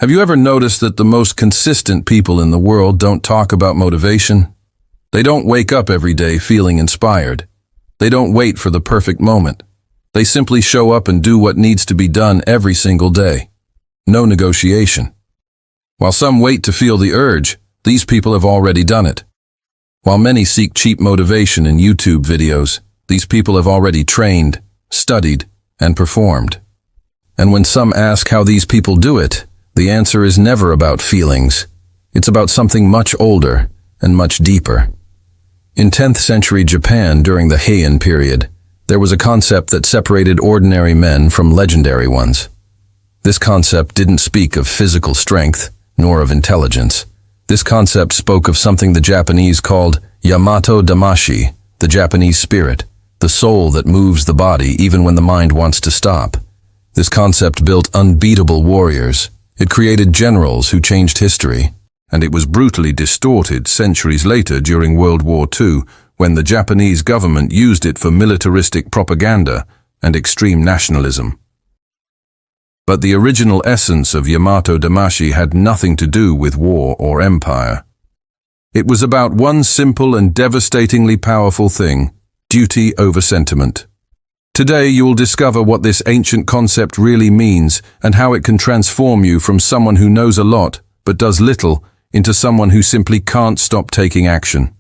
Have you ever noticed that the most consistent people in the world don't talk about motivation? They don't wake up every day feeling inspired. They don't wait for the perfect moment. They simply show up and do what needs to be done every single day. No negotiation. While some wait to feel the urge, these people have already done it. While many seek cheap motivation in YouTube videos, these people have already trained, studied, and performed. And when some ask how these people do it, the answer is never about feelings. It's about something much older and much deeper. In 10th century Japan during the Heian period, there was a concept that separated ordinary men from legendary ones. This concept didn't speak of physical strength, nor of intelligence. This concept spoke of something the Japanese called Yamato Damashii, the Japanese spirit, the soul that moves the body even when the mind wants to stop. This concept built unbeatable warriors. It created generals who changed history, and it was brutally distorted centuries later during World War II when the Japanese government used it for militaristic propaganda and extreme nationalism. But the original essence of Yamato Damashii had nothing to do with war or empire. It was about one simple and devastatingly powerful thing: duty over sentiment. Today you will discover what this ancient concept really means and how it can transform you from someone who knows a lot but does little into someone who simply can't stop taking action.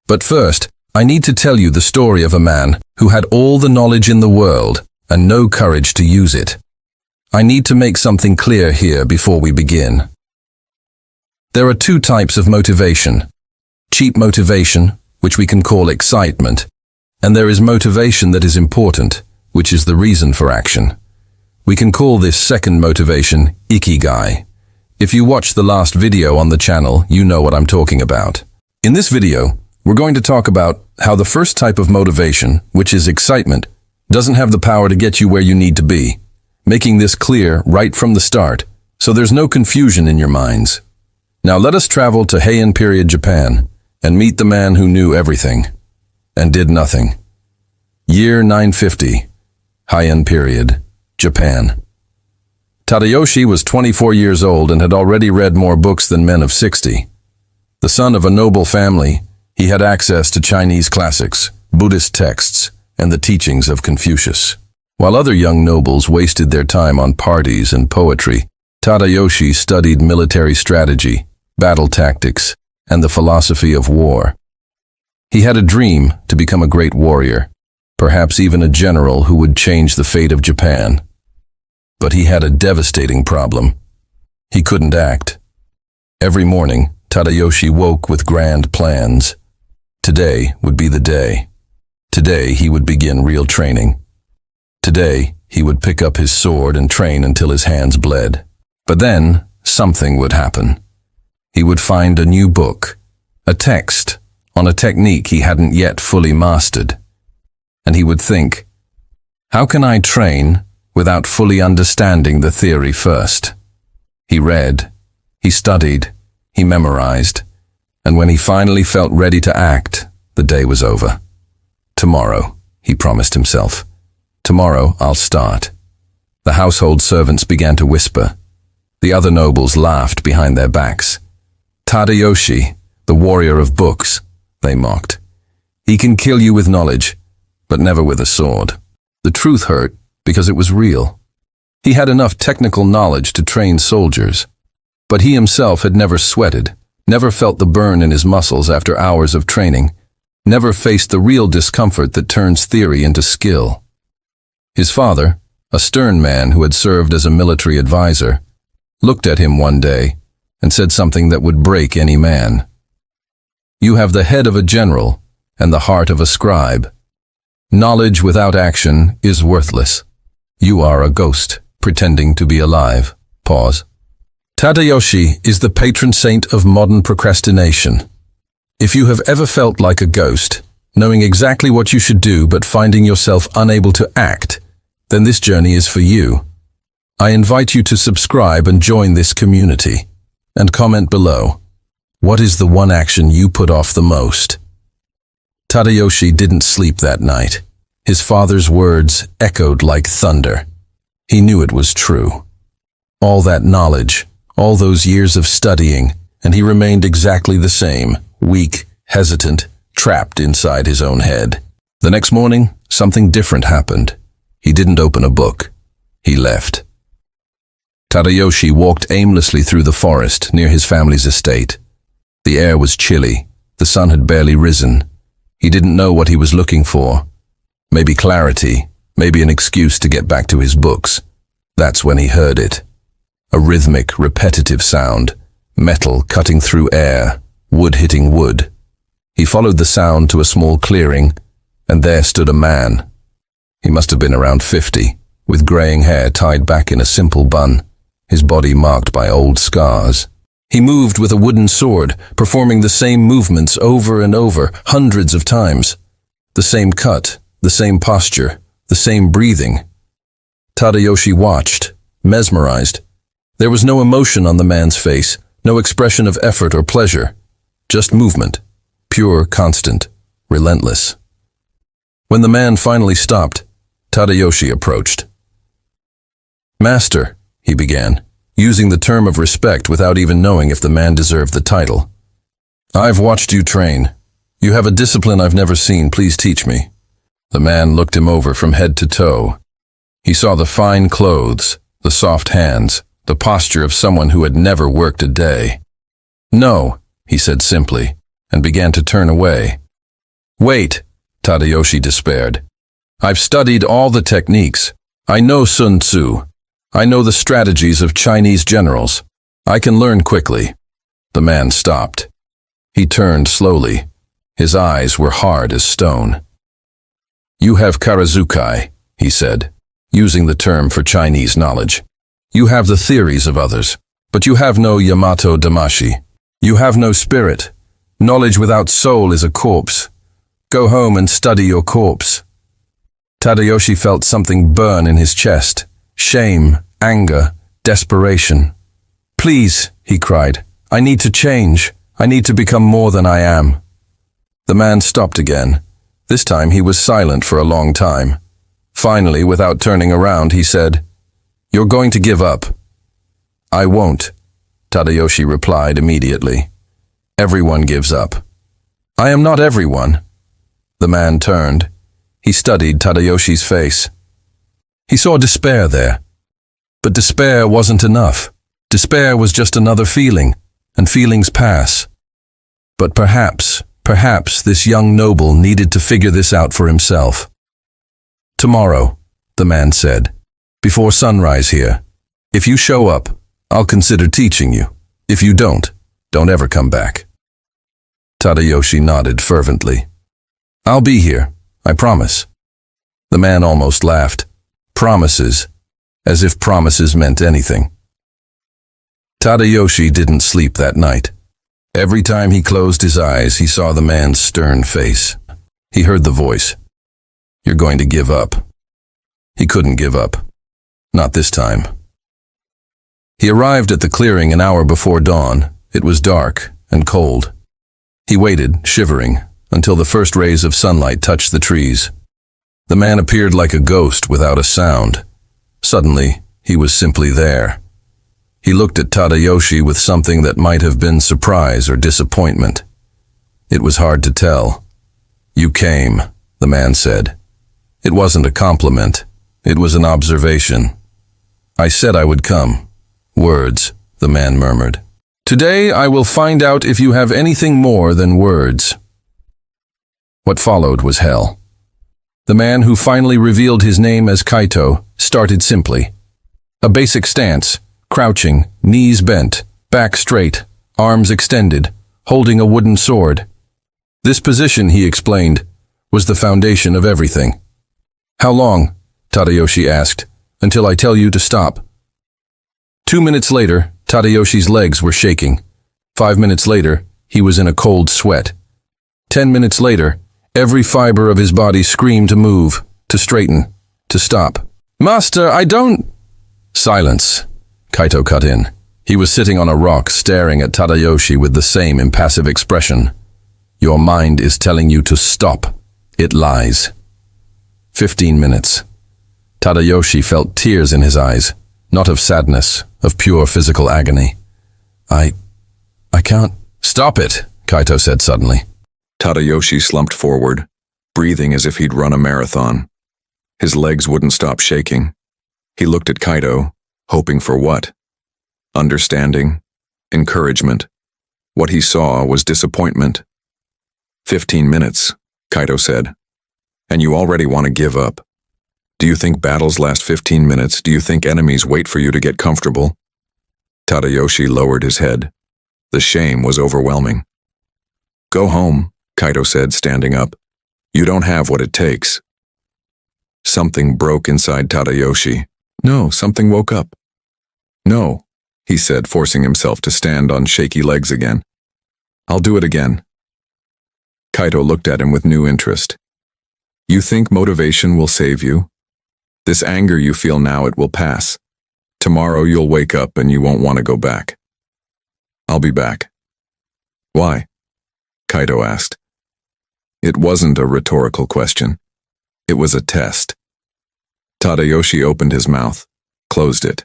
But first, I need to tell you the story of a man who had all the knowledge in the world and no courage to use it. I need to make something clear here before we begin. There are two types of motivation: cheap motivation, which we can call excitement, and there is motivation that is important, which is the reason for action. We can call this second motivation ikigai. If you watched the last video on the channel, you know what I'm talking about. In this video, we're going to talk about how the first type of motivation, which is excitement, doesn't have the power to get you where you need to be, making this clear right from the start, so there's no confusion in your minds. Now let us travel to Heian period Japan and meet the man who knew everything and did nothing. Year 950, Heian period, Japan. Tadayoshi was 24 years old and had already read more books than men of 60. The son of a noble family, he had access to Chinese classics, Buddhist texts, and the teachings of Confucius. While other young nobles wasted their time on parties and poetry, Tadayoshi studied military strategy, battle tactics, and the philosophy of war. He had a dream to become a great warrior, perhaps even a general who would change the fate of Japan. But he had a devastating problem. He couldn't act. Every morning, Tadayoshi woke with grand plans. Today would be the day. Today he would begin real training. Today he would pick up his sword and train until his hands bled. But then something would happen. He would find a new book, a text, on a technique he hadn't yet fully mastered. And he would think, how can I train without fully understanding the theory first? He read, he studied, he memorized, and when he finally felt ready to act, the day was over. Tomorrow, he promised himself. Tomorrow I'll start. The household servants began to whisper. The other nobles laughed behind their backs. Tadayoshi, the warrior of books, they mocked. He can kill you with knowledge, but never with a sword. The truth hurt because it was real. He had enough technical knowledge to train soldiers, but he himself had never sweated, never felt the burn in his muscles after hours of training, never faced the real discomfort that turns theory into skill. His father, a stern man who had served as a military advisor, looked at him one day and said something that would break any man. You have the head of a general and the heart of a scribe. Knowledge without action is worthless. You are a ghost, pretending to be alive. Pause. Tadayoshi is the patron saint of modern procrastination. If you have ever felt like a ghost, knowing exactly what you should do but finding yourself unable to act, then this journey is for you. I invite you to subscribe and join this community. And comment below, what is the one action you put off the most? Tadayoshi didn't sleep that night. His father's words echoed like thunder. He knew it was true. All that knowledge, all those years of studying, and he remained exactly the same, weak, hesitant, trapped inside his own head. The next morning, something different happened. He didn't open a book. He left. Tadayoshi walked aimlessly through the forest near his family's estate. The air was chilly. The sun had barely risen. He didn't know what he was looking for. Maybe clarity, maybe an excuse to get back to his books. That's when he heard it. A rhythmic, repetitive sound, metal cutting through air, wood hitting wood. He followed the sound to a small clearing, and there stood a man. He must have been around 50, with graying hair tied back in a simple bun, his body marked by old scars. He moved with a wooden sword, performing the same movements over and over, hundreds of times. The same cut, the same posture, the same breathing. Tadayoshi watched, mesmerized. There was no emotion on the man's face, no expression of effort or pleasure, just movement, pure, constant, relentless. When the man finally stopped, Tadayoshi approached. "Master," he began, using the term of respect without even knowing if the man deserved the title. "I've watched you train. You have a discipline I've never seen. Please teach me." The man looked him over from head to toe. He saw the fine clothes, the soft hands, the posture of someone who had never worked a day. "No," he said simply, and began to turn away. "Wait," Tadayoshi despaired. "I've studied all the techniques. I know Sun Tzu. I know the strategies of Chinese generals. I can learn quickly." The man stopped. He turned slowly. His eyes were hard as stone. "You have karazukai," he said, using the term for Chinese knowledge. "You have the theories of others, but you have no Yamato Damashii. You have no spirit. Knowledge without soul is a corpse. Go home and study your corpse." Tadayoshi felt something burn in his chest. Shame, anger, desperation. "Please," he cried, "I need to change. I need to become more than I am." The man stopped again. This time he was silent for a long time. Finally, without turning around, he said, "You're going to give up." "I won't," Tadayoshi replied immediately. "Everyone gives up." "I am not everyone." The man turned. He studied Tadayoshi's face. He saw despair there. But despair wasn't enough. Despair was just another feeling, and feelings pass. But perhaps this young noble needed to figure this out for himself. "Tomorrow," the man said, "before sunrise here. If you show up, I'll consider teaching you. If you don't ever come back." Tadayoshi nodded fervently. "I'll be here, I promise." The man almost laughed. Promises, as if promises meant anything. Tadayoshi didn't sleep that night. Every time he closed his eyes, he saw the man's stern face. He heard the voice. "You're going to give up." He couldn't give up. Not this time. He arrived at the clearing an hour before dawn. It was dark and cold. He waited, shivering, until the first rays of sunlight touched the trees. The man appeared like a ghost without a sound. Suddenly, he was simply there. He looked at Tadayoshi with something that might have been surprise or disappointment. It was hard to tell. "You came," the man said. It wasn't a compliment. It was an observation. "I said I would come." "Words," the man murmured. "Today I will find out if you have anything more than words." What followed was hell. The man who finally revealed his name as Kaito started simply. A basic stance, crouching, knees bent, back straight, arms extended, holding a wooden sword. This position, he explained, was the foundation of everything. "How long?" Tadayoshi asked. "Until I tell you to stop." 2 minutes later, Tadayoshi's legs were shaking. 5 minutes later, he was in a cold sweat. 10 minutes later, every fiber of his body screamed to move, to straighten, to stop. "Master, I don't—" "Silence," Kaito cut in. He was sitting on a rock staring at Tadayoshi with the same impassive expression. "Your mind is telling you to stop. It lies." 15 minutes. Tadayoshi felt tears in his eyes. not of sadness, of pure physical agony. I can't. Stop it, Kaito said suddenly. Tadayoshi slumped forward, breathing as if he'd run a marathon. His legs wouldn't stop shaking. He looked at Kaito, hoping for what? Understanding, encouragement. What he saw was disappointment. 15 minutes, Kaito said. And you already want to give up. Do you think battles last 15 minutes? Do you think enemies wait for you to get comfortable? Tadayoshi lowered his head. The shame was overwhelming. Go home, Kaito said, standing up. You don't have what it takes. Something broke inside Tadayoshi. No, something woke up. No, he said, forcing himself to stand on shaky legs again. I'll do it again. Kaito looked at him with new interest. You think motivation will save you? This anger you feel now, it will pass. Tomorrow you'll wake up and you won't want to go back. I'll be back. Why? Kaito asked. It wasn't a rhetorical question. It was a test. Tadayoshi opened his mouth, closed it.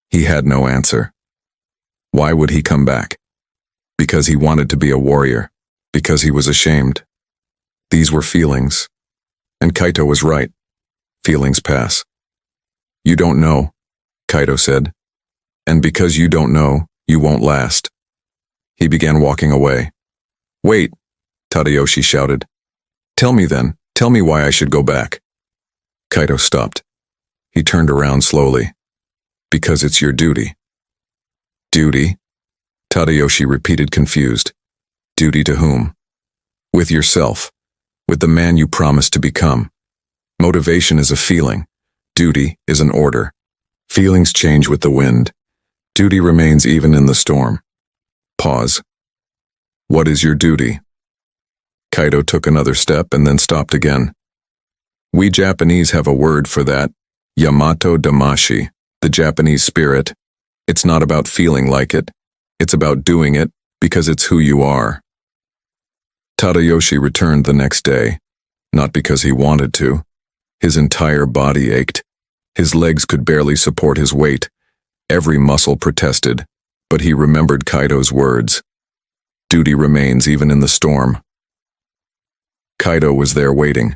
He had no answer. Why would he come back? Because he wanted to be a warrior. Because he was ashamed. These were feelings. And Kaito was right. Feelings pass. You don't know, Kaito said. And because you don't know, you won't last. He began walking away. Wait, Tadayoshi shouted. Tell me then, tell me why I should go back. Kaito stopped. He turned around slowly. Because it's your duty. Duty? Tadayoshi repeated, confused. Duty to whom? With yourself. With the man you promised to become. Motivation is a feeling. Duty is an order. Feelings change with the wind. Duty remains even in the storm. Pause. What is your duty? Kaito took another step and then stopped again. We Japanese have a word for that. Yamato Damashii, the Japanese spirit. It's not about feeling like it. It's about doing it because it's who you are. Tadayoshi returned the next day, not because he wanted to. His entire body ached. His legs could barely support his weight. Every muscle protested, but he remembered Kaito's words. Duty remains even in the storm. Kaito was there waiting.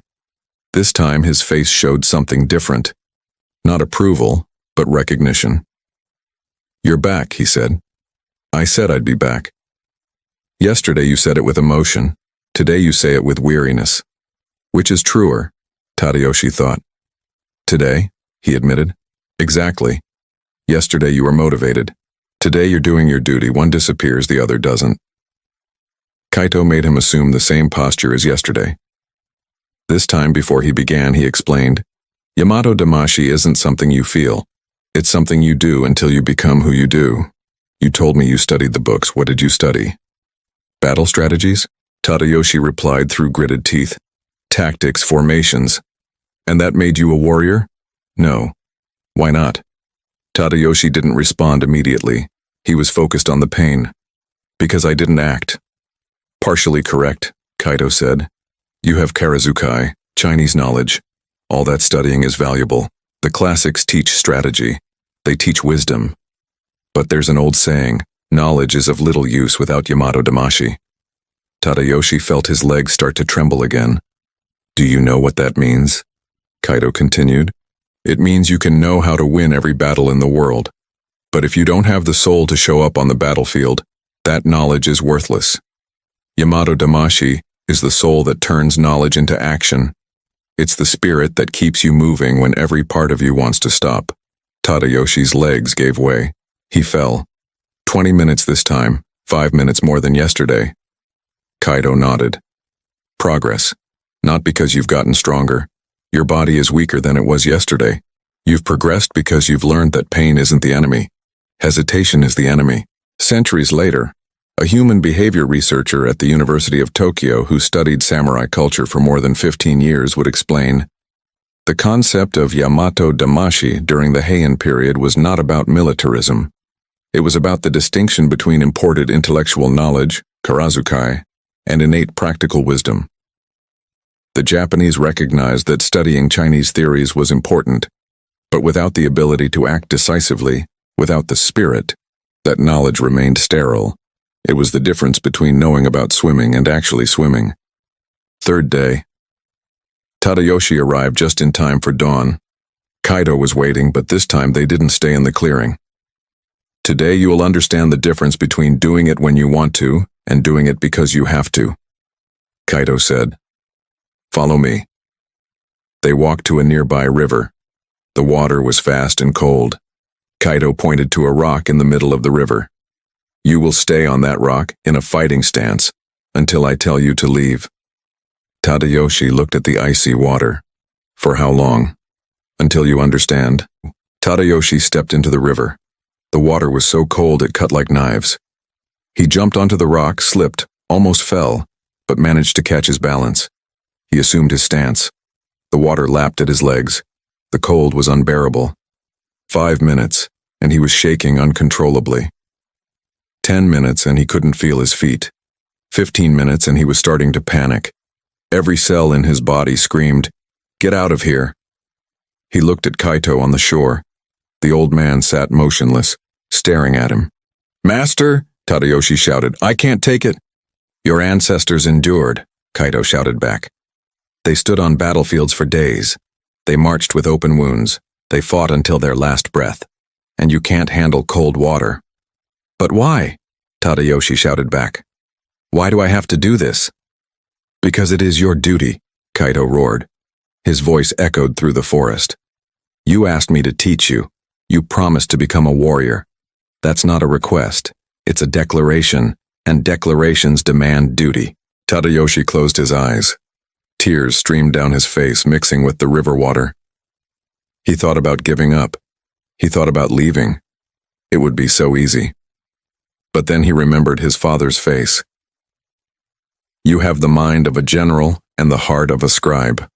This time his face showed something different. Not approval, but recognition. You're back, he said. I said I'd be back. Yesterday you said it with emotion. Today you say it with weariness. Which is truer? Tadayoshi thought. Today, he admitted. Exactly. Yesterday you were motivated. Today you're doing your duty. One disappears, the other doesn't. Kaito made him assume the same posture as yesterday. This time before he began, he explained, Yamato Damashii isn't something you feel. It's something you do until you become who you do. You told me you studied the books. What did you study? Battle strategies? Tadayoshi replied through gritted teeth. Tactics, formations. And that made you a warrior? No. Why not? Tadayoshi didn't respond immediately. He was focused on the pain. Because I didn't act. Partially correct, Kaito said. You have Karazukai, Chinese knowledge. All that studying is valuable. The classics teach strategy. They teach wisdom. But there's an old saying, knowledge is of little use without Yamato Damashii. Tadayoshi felt his legs start to tremble again. Do you know what that means? Kaito continued. It means you can know how to win every battle in the world. But if you don't have the soul to show up on the battlefield, that knowledge is worthless. Yamato Damashii is the soul that turns knowledge into action. It's the spirit that keeps you moving when every part of you wants to stop. Tadayoshi's legs gave way. He fell. 20 minutes this time, 5 minutes more than yesterday. Kaito nodded. Progress. Not because you've gotten stronger. Your body is weaker than it was yesterday. You've progressed because you've learned that pain isn't the enemy. Hesitation is the enemy. Centuries later, a human behavior researcher at the University of Tokyo who studied samurai culture for more than 15 years would explain, the concept of Yamato Damashii during the Heian period was not about militarism. It was about the distinction between imported intellectual knowledge, Karazukai, and innate practical wisdom. The Japanese recognized that studying Chinese theories was important, But without the ability to act decisively, without the spirit, that knowledge remained sterile. It was the difference between knowing about swimming and actually swimming. Third day. Tadayoshi arrived just in time for dawn. Kaido was waiting, but this time they didn't stay in the clearing. Today you will understand the difference between doing it when you want to and doing it because you have to, Kaido said. Follow me. They walked to a nearby river. The water was fast and cold. Kaido pointed to a rock in the middle of the river. You will stay on that rock in a fighting stance until I tell you to leave. Tadayoshi looked at the icy water. For how long? Until you understand. Tadayoshi stepped into the river. The water was so cold it cut like knives. He jumped onto the rock, slipped, almost fell, but managed to catch his balance. He assumed his stance. The water lapped at his legs. The cold was unbearable. 5 minutes, and he was shaking uncontrollably. 10 minutes, and he couldn't feel his feet. 15 minutes, and he was starting to panic. Every cell in his body screamed, "Get out of here!" He looked at Kaito on the shore. The old man sat motionless, staring at him. "Master," Tadayoshi shouted, "I can't take it." "Your ancestors endured," Kaito shouted back. They stood on battlefields for days. They marched with open wounds. They fought until their last breath. And you can't handle cold water. "But why?" Tadayoshi shouted back. "Why do I have to do this?" "Because it is your duty," Kaito roared. His voice echoed through the forest. "You asked me to teach you. You promised to become a warrior. That's not a request. It's a declaration, and declarations demand duty." Tadayoshi closed his eyes. Tears streamed down his face, mixing with the river water. He thought about giving up. He thought about leaving. It would be so easy. But then he remembered his father's face. "You have the mind of a general and the heart of a scribe.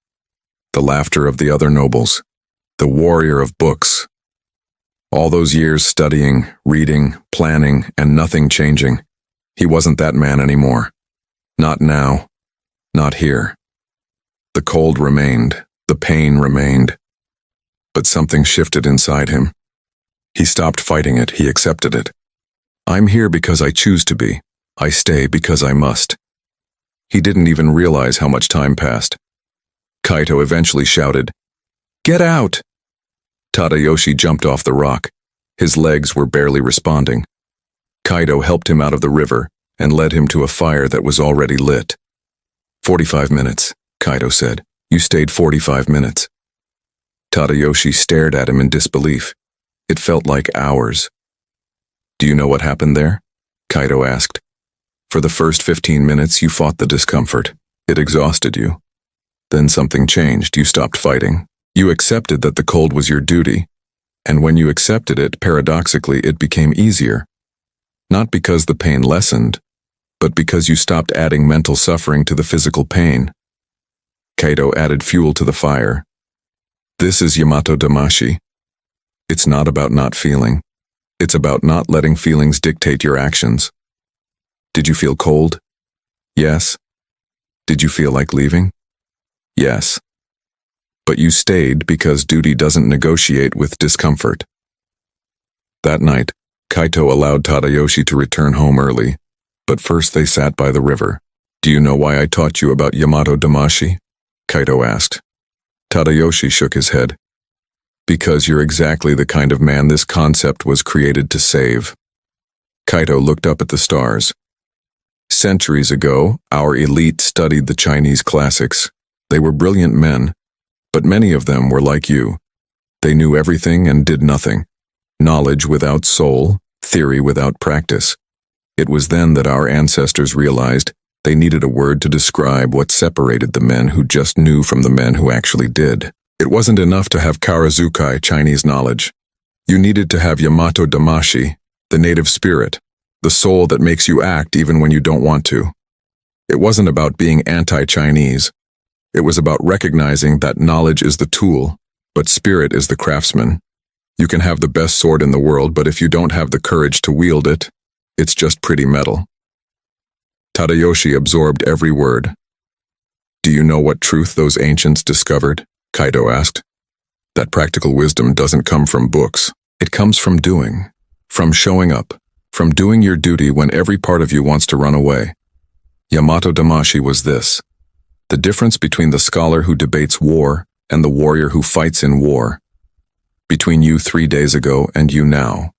The laughter of the other nobles. The warrior of books. All those years studying, reading, planning, and nothing changing. He wasn't that man anymore. Not now. Not here. The cold remained. The pain remained. But something shifted inside him. He stopped fighting it. He accepted it. I'm here because I choose to be. I stay because I must. He didn't even realize how much time passed. Kaito eventually shouted, "Get out!" Tadayoshi jumped off the rock. His legs were barely responding. Kaito helped him out of the river and led him to a fire that was already lit. 45 minutes, Kaito said. You stayed 45 minutes. Tadayoshi stared at him in disbelief. It felt like hours. Do you know what happened there? Kaito asked. For the first 15 minutes you fought the discomfort. It exhausted you. Then something changed. You stopped fighting. You accepted that the cold was your duty. And when you accepted it, paradoxically, it became easier. Not because the pain lessened, but because you stopped adding mental suffering to the physical pain. Kaito added fuel to the fire. This is Yamato Damashii. It's not about not feeling. It's about not letting feelings dictate your actions. Did you feel cold? Yes. Did you feel like leaving? Yes. But you stayed because duty doesn't negotiate with discomfort. That night, Kaito allowed Tadayoshi to return home early, but first they sat by the river. Do you know why I taught you about Yamato Damashii? Kaito asked. Tadayoshi shook his head. Because you're exactly the kind of man this concept was created to save. Kaito looked up at the stars. Centuries ago, our elite studied the Chinese classics. They were brilliant men, but many of them were like you. They knew everything and did nothing. Knowledge without soul, theory without practice. It was then that our ancestors realized they needed a word to describe what separated the men who just knew from the men who actually did. It wasn't enough to have Karazukai Chinese knowledge. You needed to have Yamato Damashii, the native spirit, the soul that makes you act even when you don't want to. It wasn't about being anti-Chinese. It was about recognizing that knowledge is the tool, but spirit is the craftsman. You can have the best sword in the world, but if you don't have the courage to wield it, it's just pretty metal. Tadayoshi absorbed every word. Do you know what truth those ancients discovered? Kaito asked. That practical wisdom doesn't come from books. It comes from doing, from showing up, from doing your duty when every part of you wants to run away. Yamato Damashii was this: the difference between the scholar who debates war and the warrior who fights in war. Between you 3 days ago and you now.